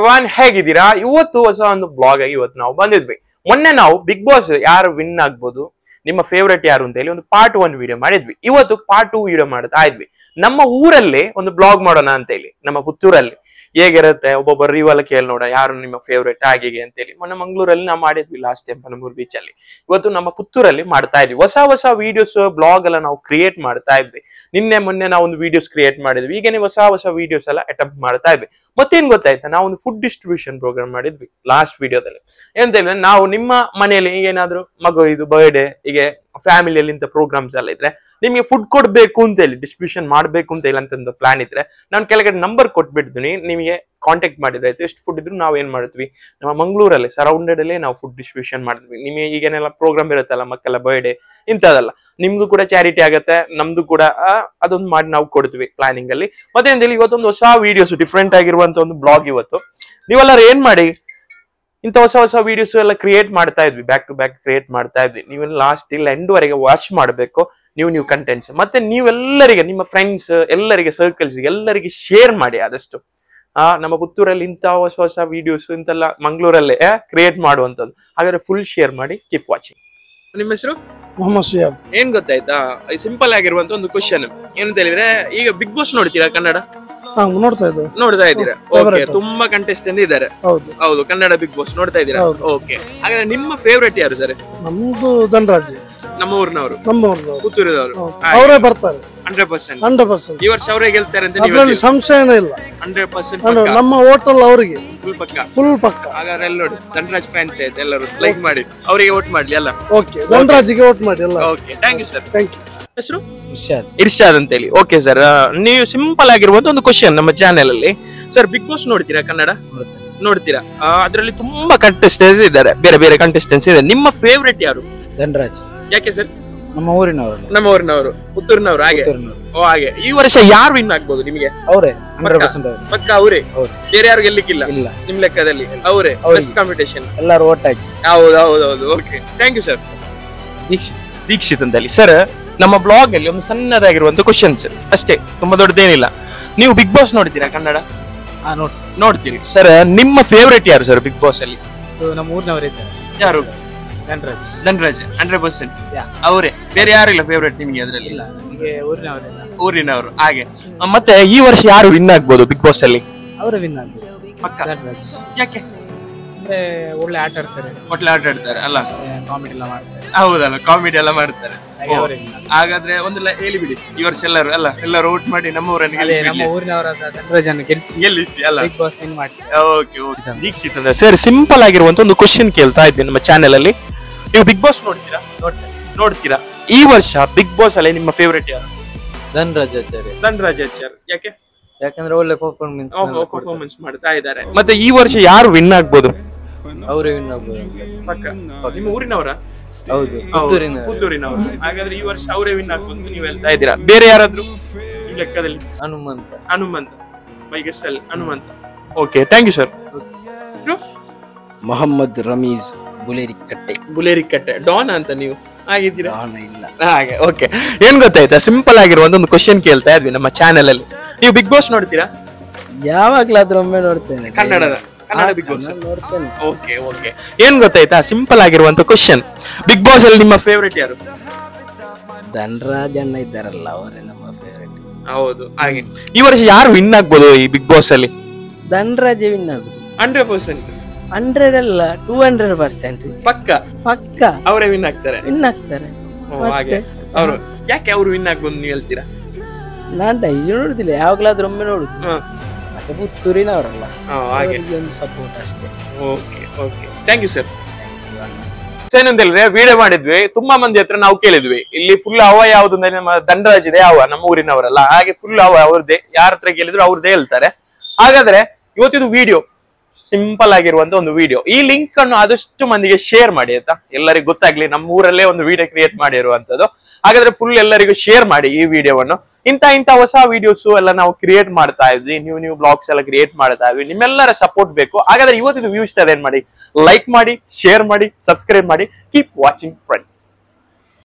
Everyone, ಹೇಗಿದ್ದೀರಾ? ಇವತ್ತು ಹೊಸ ಒಂದು ಬ್ಲಾಗ್ ಆಗಿ ಇವತ್ತು ನಾವು ಬಂದಿದ್ವಿ. ಮೊನ್ನೆ ನಾವು ಬಿಗ್ ಬಾಸ್ ಯಾರು ವಿನ್ ಆಗ್ಬೋದು, ನಿಮ್ಮ ಫೇವ್ರೇಟ್ ಯಾರು ಅಂತ ಹೇಳಿ ಒಂದು ಪಾರ್ಟ್ 1 ವಿಡಿಯೋ ಮಾಡಿದ್ವಿ. ಇವತ್ತು ಪಾರ್ಟ್ 2 ವಿಡಿಯೋ ಮಾಡ್ತಾ ಇದ್ವಿ. ನಮ್ಮ ಊರಲ್ಲೇ ಒಂದು ಬ್ಲಾಗ್ ಮಾಡೋಣ ಅಂತ ಹೇಳಿ, ನಮ್ಮ ಪುತ್ತೂರಲ್ಲಿ ಹೇಗಿರುತ್ತೆ ಒಬ್ಬೊಬ್ಬ ರಿವಲ್ ಕೇಳಿ ನೋಡ ಯಾರು ನಿಮ್ಮ ಫೇವ್ರೇಟ್ ಆಗಿಗೆ ಅಂತ ಹೇಳಿ. ಮೊನ್ನೆ ಮಂಗಳೂರಲ್ಲಿ ನಾವು ಮಾಡಿದ್ವಿ ಲಾಸ್ಟ್ ಟೈಮ್ ಪನಮೂರು ಬೀಚ್ ಅಲ್ಲಿ. ಇವತ್ತು ನಮ್ಮ ಪುತ್ತೂರಲ್ಲಿ ಮಾಡ್ತಾ ಇದ್ವಿ. ಹೊಸ ಹೊಸ ವಿಡಿಯೋಸ್ ಬ್ಲಾಗ್ ಎಲ್ಲ ನಾವು ಕ್ರಿಯೇಟ್ ಮಾಡ್ತಾ ಇದ್ವಿ. ನಿನ್ನೆ ಮೊನ್ನೆ ನಾವು ಒಂದು ವಿಡಿಯೋಸ್ ಕ್ರಿಯೇಟ್ ಮಾಡಿದ್ವಿ. ಈಗ ನೀವು ಹೊಸ ಹೊಸ ವಿಡಿಯೋಸ್ ಎಲ್ಲ ಅಟೆಂಪ್ಟ್ ಮಾಡ್ತಾ ಇದ್ವಿ. ಮತ್ತೇನ್ ಗೊತ್ತಾಯ್ತಾ, ನಾವು ಒಂದು ಫುಡ್ ಡಿಸ್ಟ್ರಿಬ್ಯೂಷನ್ ಪ್ರೋಗ್ರಾಮ್ ಮಾಡಿದ್ವಿ ಲಾಸ್ಟ್ ವಿಡಿಯೋದಲ್ಲಿ. ಎಂತ ಹೇಳಿದ್ರೆ, ನಾವು ನಿಮ್ಮ ಮನೆಯಲ್ಲಿ ಏನಾದ್ರು ಮಗು ಇದು ಬರ್ಡೇ ಹೀಗೆ ಫ್ಯಾಮಿಲಿಯಲ್ಲಿ ಇಂಥ ಪ್ರೋಗ್ರಾಮ್ಸ್ ಎಲ್ಲ ಇದ್ರೆ ನಿಮ್ಗೆ ಫುಡ್ ಕೊಡ್ಬೇಕು ಅಂತ ಹೇಳಿ, ಡಿಸ್ಟ್ರಿಬ್ಯೂಷನ್ ಮಾಡ್ಬೇಕು ಅಂತ ಹೇಳಿ ಅಂತ ಪ್ಲಾನ್ ಇದ್ರೆ ನಾನು ಕೆಳಗಡೆ ನಂಬರ್ ಕೊಟ್ಬಿಡ್ತೀನಿ, ನಿಮಗೆ ಕಾಂಟ್ಯಾಕ್ಟ್ ಮಾಡಿದ್ರೆ ಆಯ್ತು. ಎಷ್ಟು ಫುಡ್ ಇದ್ರು ನಾವು ಏನ್ ಮಾಡ್ತೀವಿ, ನಮ್ಮ ಮಂಗಳೂರಲ್ಲಿ ಸರೌಂಡೆಡ್ ಅಲ್ಲೇ ನಾವು ಫುಡ್ ಡಿಸ್ಟ್ರಿಬ್ಯೂಷನ್ ಮಾಡಿದ್ವಿ. ನಿಮಗೆ ಈಗೇನೆಲ್ಲ ಪ್ರೋಗ್ರಾಮ್ ಇರುತ್ತಲ್ಲ, ಮಕ್ಕಳ ಬರ್ಡೇ ಇಂಥದಲ್ಲ, ನಿಮ್ದು ಕೂಡ ಚಾರಿಟಿ ಆಗತ್ತೆ, ನಮ್ದು ಕೂಡ ಅದೊಂದು ಮಾಡಿ ನಾವು ಕೊಡ್ತೀವಿ ಪ್ಲಾನಿಂಗ್ ಅಲ್ಲಿ. ಮತ್ತೆ ಅಂತ ಹೇಳಿ ಇವತ್ತೊಂದು ಹೊಸ ವಿಡಿಯೋಸ್ ಡಿಫ್ರೆಂಟ್ ಆಗಿರುವಂತ ಒಂದು ಬ್ಲಾಗ್ ಇವತ್ತು. ನೀವೆಲ್ಲರೂ ಏನ್ ಮಾಡಿ ಇಂಥ ಹೊಸ ಹೊಸ ವಿಡಿಯೋಸ್ ಎಲ್ಲ ಕ್ರಿಯೇಟ್ ಮಾಡ್ತಾ ಇದ್ವಿ, ಬ್ಯಾಕ್ ಟು ಬ್ಯಾಕ್ ಕ್ರಿಯೇಟ್ ಮಾಡ್ತಾ ಇದ್ವಿ. ನೀವೆಲ್ಲ ಲಾಸ್ಟ್ ಇಲ್ಲ ಎಂಡ್ ವರೆಗೆ ವಾಚ್ ಮಾಡಬೇಕು ನ್ಯೂ ಕಂಟೆಂಟ್ಸ್. ಮತ್ತೆ ನೀವೆಲ್ಲರಿಗೆ, ನಿಮ್ಮ ಫ್ರೆಂಡ್ಸ್ ಎಲ್ಲರಿಗೆ, ಸರ್ಕಲ್ಸ್ ಎಲ್ಲರಿಗೆ ಶೇರ್ ಮಾಡಿ ಆದಷ್ಟು. ನಮ್ಮ ಪುತ್ತೂರಲ್ಲಿ ಇಂಥ ಹೊಸ ಹೊಸ ವಿಡಿಯೋಸ್ ಇಂತೆಲ್ಲ ಮಂಗಳೂರಲ್ಲೇ ಕ್ರಿಯೇಟ್ ಮಾಡುವಂಥದ್ದು. ಹಾಗಾದ್ರೆ ಫುಲ್ ಶೇರ್ ಮಾಡಿ, ಕೀಪ್ ವಾಚಿಂಗ್. ನಿಮ್ಮ ಹೆಸರು? ಮೊಹಮ್ಮದ್ ಸಿಯಾಬ್. ಏನ್ ಗೊತ್ತಾಯ್ತಾ, ಸಿಂಪಲ್ ಆಗಿರುವಂತ ಒಂದು ಕ್ವಶನ್ ಏನಂತ ಹೇಳಿದ್ರೆ, ಈಗ ಬಿಗ್ ಬಾಸ್ ನೋಡ್ತೀರಾ ಕನ್ನಡ? ನೋಡ್ತಾ ಇದ್ದೀರಾ? ಓಕೆ, ತುಂಬಾ ಕಂಟೆಸ್ಟೆಂಟ್ ಇದ್ದಾರೆ. ಹೌದು, ಕನ್ನಡ ಬಿಗ್ ಬಾಸ್ ನೋಡ್ತಾ ಇದ್ದೀರಾ? ಓಕೆ, ಹಾಗಾದ್ರೆ ನಿಮ್ಮ ಫೇವ್ರೇಟ್ ಯಾರು ಸರ್? ನಮ್ದು ಧನರಾಜ್, ನಮ್ಮ ಊರಿನವರು, ಪುತ್ತೂರಿದವರು. ಅವರೇ ಬರ್ತಾರೆ 100%. ಈ ವರ್ಷ ಅವರೇ ಗೆಲ್ತಾರೆ ಅಂತ ಅದ್ರಲ್ಲಿ ಸಂಶಯನೇ ಇಲ್ಲ. 100% ನಮ್ಮ ಹೋಟೆಲ್ ಅವರಿಗೆ ಫುಲ್ ಪಕ್ಕ. ಹಾಗಾದ್ರೆ ಎಲ್ಲ ನೋಡಿ, ಧನರಾಜ್ ಫ್ಯಾನ್ಸ್ ಆಯ್ತು, ಎಲ್ಲರೂ ಲೈಕ್ ಮಾಡಿ ಅವರಿಗೆ ವೋಟ್ ಮಾಡ್ಲಿ ಎಲ್ಲ. ಓಕೆ, ಧನರಾಜ್ಗೆ ವೋಟ್ ಮಾಡಿ ಎಲ್ಲ. Okay, thank you sir. Thank you. ಹೆಸರು? ಇರ್ಷಾದ್ ಅಂತ ಹೇಳಿ. ಓಕೆ ಸರ್, ನೀವು ಸಿಂಪಲ್ ಆಗಿರುವಂತ ಒಂದು ಕ್ವಶನ್ ನಮ್ಮ ಚಾನೆಲ್ ಅಲ್ಲಿ. ಸರ್, ಬಿಗ್ ಬಾಸ್ ನೋಡ್ತೀರಾ ಕನ್ನಡ? ನೋಡ್ತೀರಾ? ಅದರಲ್ಲಿ ತುಂಬಾ ಕಂಟೆಸ್ಟೆಂಟ್ಸ್ ಇದ್ದಾರೆ, ಬೇರೆ ಬೇರೆ ಕಂಟೆಸ್ಟೆಂಟ್ಸ್ ಇದೆ. ನಿಮ್ಮ ಫೇವ್ರೇಟ್ ಯಾರು? ಧನರಾಜ್. ಯಾಕೆ ಸರ್? ನಮ್ಮ ಊರಿನವರು, ಪುತ್ತೂರಿನವರು. ಹಾಗೆ ಈ ವರ್ಷ ಯಾರು ವಿನ್ ಆಗ್ಬೋದು ನಿಮಗೆ? ಅವರೇ, ಪಕ್ಕ ಅವರೇ, ಬೇರೆ ಯಾರು ಗೆಲ್ಲಿಕ್ಕಿಲ್ಲ ನಿಮ್ ಲೆಕ್ಕದಲ್ಲಿ? ಅವರೇ ಬೆಸ್ಟ್ ಕಾಂಪಿಟೇಷನ್, ಎಲ್ಲರೂ ವೋಟ್ ಹಾಕಿ. ಹೌದು. Okay, thank you sir. Dikshit ಅಂತ ಹೇಳಿ. ಸರ್, ನಮ್ಮ ಬ್ಲಾಗ್ ಅಲ್ಲಿ ಒಂದು ಸಣ್ಣದಾಗಿರುವಂತ ಕ್ವಶನ್ಸ್ ಅಷ್ಟೇ, ತುಂಬಾ ದೊಡ್ಡದೇನಿಲ್ಲ. ನೀವು ಬಿಗ್ ಬಾಸ್ ನೋಡ್ತೀರಾ ಕನ್ನಡ? ನೋಡ್ತೀರಿ. ಸರ್, ನಿಮ್ಮ ಫೇವ್ರೇಟ್ ಯಾರು ಸರ್ ಬಿಗ್ ಬಾಸ್ ಅಲ್ಲಿ? ನಮ್ಮ ಊರಿನವರಿದ್ದಾರೆ. ಯಾರು? ಧನರಾಜ್ 100%. ಅವರೇ, ಬೇರೆ ಯಾರಿಲ್ಲ ಫೇವ್ರೇಟ್ ನಿಮಗೆ ಅದರಲ್ಲಿ? ಊರಿನವರು. ಹಾಗೆ ಮತ್ತೆ ಈ ವರ್ಷ ಯಾರು ವಿನ್ ಆಗ್ಬೋದು ಬಿಗ್ ಬಾಸ್ ಅಲ್ಲಿ? ಅವರೇ ವಿನ್ ಆಗ್ಬೋದು ಪಕ್ಕ. ಯಾಕೆ? ಅಂದ್ರೆ ಒಳ್ಳೆ ಆಟ ಆಡ್ತಾರೆ ಅಲ್ಲ, ಕಾಮಿಡಿ ಎಲ್ಲ ಮಾಡ್ತಾರೆ. ಹೌದಲ್ಲ, ಕಾಮಿಡಿ ಎಲ್ಲ ಮಾಡ್ತಾರೆ. ಹಾಗಾದ್ರೆ ಒಂದೆಲ್ಲ ಹೇಳಿಬಿಡಿ, ಈ ವರ್ಷ ಎಲ್ಲರೂ ವೋಟ್ ಮಾಡಿ ನಮ್ಮ ಊರನ್ನು ಗೆಲ್ಲಿಸಿ ಅಲ್ಲ. ಓಕೆ, ದೀಕ್ಷಿತ್ ಅಂದ್ರೆ. ಸರ್, ಸಿಂಪಲ್ ಆಗಿರುವಂತ ಒಂದು ಕ್ವಶನ್ ಕೇಳ್ತಾ ಇದ್ದೀನಿ ನಮ್ಮ ಚಾನೆಲ್ ಅಲ್ಲಿ. ನೀವು ಬಿಗ್ ಬಾಸ್ ನೋಡ್ತೀರಾ? ಈ ವರ್ಷ ಬಿಗ್ ಬಾಸ್ ಅಲ್ಲಿ ನಿಮ್ಮ ಫೇವ್ರೇಟ್ ಯಾರು? ಧನರಾಜ್. ಯಾಕೆ? ಯಾಕಂದ್ರೆ ಒಳ್ಳೆ ಪರ್ಫಾರ್ಮೆನ್ಸ್ ಮಾಡ್ತಾ ಇದ್ದಾರೆ. ಮತ್ತೆ ಈ ವರ್ಷ ಯಾರು ವಿನ್ ಆಗ್ಬೋದು? ಅವರೇ ವಿನ್ ಆಗ್ಬೋದು ಪಕ್ಕ. ನಿಮ್ಮ ಊರಿನವರ? ಹೌದು, ಪುತ್ತೂರಿನವರು. ಹಾಗಾದ್ರೆ ಈ ವರ್ಷ ಅವರೇ ವಿನ್ ಆಗ್ಬೋದು ನೀವು ಹೇಳ್ತಾ ಇದ್ದೀರಾ. ಬೇರೆ ಯಾರಾದ್ರೂ ಈ ಲೆಕ್ಕದಲ್ಲಿ? ಹನುಮಂತ ಬೈಗಸ್ಸಲ್ಲಿ Hanumantha. Okay, thank you sir. Mohammed Rameez, Bulerikatte. Don ಅಂತ ನೀವು ಆಗಿದ್ದೀರಾ? ಇಲ್ಲ ಹಾಗೆ. ಓಕೆ, ಏನ್ ಗೊತ್ತಾಯ್ತಾ, ಸಿಂಪಲ್ ಆಗಿರುವಂತ ಒಂದು ಕ್ವಶನ್ ಕೇಳ್ತಾ ಇದ್ವಿ ನಮ್ಮ ಚಾನೆಲ್ ಅಲ್ಲಿ. ನೀವು ಬಿಗ್ ಬಾಸ್ ನೋಡ್ತೀರಾ? ಯಾವಾಗ್ಲಾದ್ರೂ ಒಮ್ಮೆ ನೋಡ್ತೇನೆ, ಕನ್ನಡ ಬಿಗ್ ಬಾಸ್ ನೋಡ್ತೇನೆ. ಓಕೆ, ಏನ್ ಗೊತ್ತಾಯ್ತಾ, ಸಿಂಪಲ್ ಆಗಿರುವಂತ ಕ್ವಶನ್, ಬಿಗ್ ಬಾಸ್ ಅಲ್ಲಿ ನಿಮ್ಮ ಫೇವ್ರೇಟ್ ಯಾರು? ಧನರಾಜ್ ಅಣ್ಣ ಇದ್ದಾರಲ್ಲ, ಅವರೇ ನಮ್ಮ ಫೇವ್ರೇಟ್. ಹೌದು, ಹಾಗೆ ಈ ವರ್ಷ ಯಾರು ವಿನ್ ಆಗ್ಬೋದು ಈ ಬಿಗ್ ಬಾಸ್ ಅಲ್ಲಿ? ಧನರಾಜ್ ವಿನ್ ಆಗುದು 100%. 100 ಅಲ್ಲ, 200% ಪಕ್ಕ ಅವರೇ ವಿನ್ ಆಗ್ತಾರೆ. ಹಾಗೆ ಅವರು ಯಾಕೆ ಅವರು ವಿನ್ ಆಗ್ಬೋದು ನೀವು ಹೇಳ್ತೀರಾ? ನಾನ್ ಡೈಲಿ ನೋಡುದಿಲ್ಲ, ಯಾವಾಗ್ಲಾದ್ರೂ ಒಮ್ಮೆ ನೋಡುದು. ಮತ್ತೆ ಪುತ್ತೂರಿನವರಲ್ಲ, ಹಾಗೆ ಒಂದು ಸಪೋರ್ಟ್ ಅಷ್ಟೇ. Okay, thank you sir. ಏನಂತ ಹೇಳಿದ್ರೆ, ವಿಡಿಯೋ ಮಾಡಿದ್ವಿ, ತುಂಬಾ ಮಂದಿ ಹತ್ರ ನಾವು ಕೇಳಿದ್ವಿ, ಇಲ್ಲಿ ಫುಲ್ ಹವ ಯಾವ್ದು ಅಂದ್ರೆ ನಮ್ಮ ಧನರಾಜ್ ಇದೆ, ನಮ್ಮ ಊರಿನವರಲ್ಲ, ಹಾಗೆ ಫುಲ್ ಹವ ಅವ್ರದ್ದೇ. ಯಾರ ಹತ್ರ ಕೇಳಿದ್ರು ಅವ್ರದ್ದೇ ಹೇಳ್ತಾರೆ. ಹಾಗಾದ್ರೆ ಇವತ್ತಿದು ವಿಡಿಯೋ ಸಿಂಪಲ್ ಆಗಿರುವಂತ ಒಂದು ವಿಡಿಯೋ. ಈ ಲಿಂಕ್ ಅನ್ನು ಆದಷ್ಟು ಮಂದಿಗೆ ಶೇರ್ ಮಾಡಿ ಆಯ್ತಾ, ಎಲ್ಲರಿಗೂ ಗೊತ್ತಾಗ್ಲಿ ನಮ್ಮ ಊರಲ್ಲೇ ಒಂದು ವಿಡಿಯೋ ಕ್ರಿಯೇಟ್ ಮಾಡಿರುವಂತದ್ದು. ಹಾಗಾದ್ರೆ ಫುಲ್ ಎಲ್ಲರಿಗೂ ಶೇರ್ ಮಾಡಿ ಈ ವಿಡಿಯೋವನ್ನು. ಇಂಥ ಹೊಸ ವಿಡಿಯೋಸ್ ಎಲ್ಲ ನಾವು ಕ್ರಿಯೇಟ್ ಮಾಡ್ತಾ ಇದ್ವಿ, ನ್ಯೂ ಬ್ಲಾಗ್ಸ್ ಎಲ್ಲ ಕ್ರಿಯೇಟ್ ಮಾಡ್ತಾ ಇದ್ವಿ. ನಿಮ್ಮೆಲ್ಲರ ಸಪೋರ್ಟ್ ಬೇಕು. ಹಾಗಾದ್ರೆ ಇವತ್ತಿದು ವ್ಯೂ ಇಷ್ಟ ಏನ್ ಮಾಡಿ, ಲೈಕ್ ಮಾಡಿ, ಶೇರ್ ಮಾಡಿ, ಸಬ್ಸ್ಕ್ರೈಬ್ ಮಾಡಿ. Keep watching friends.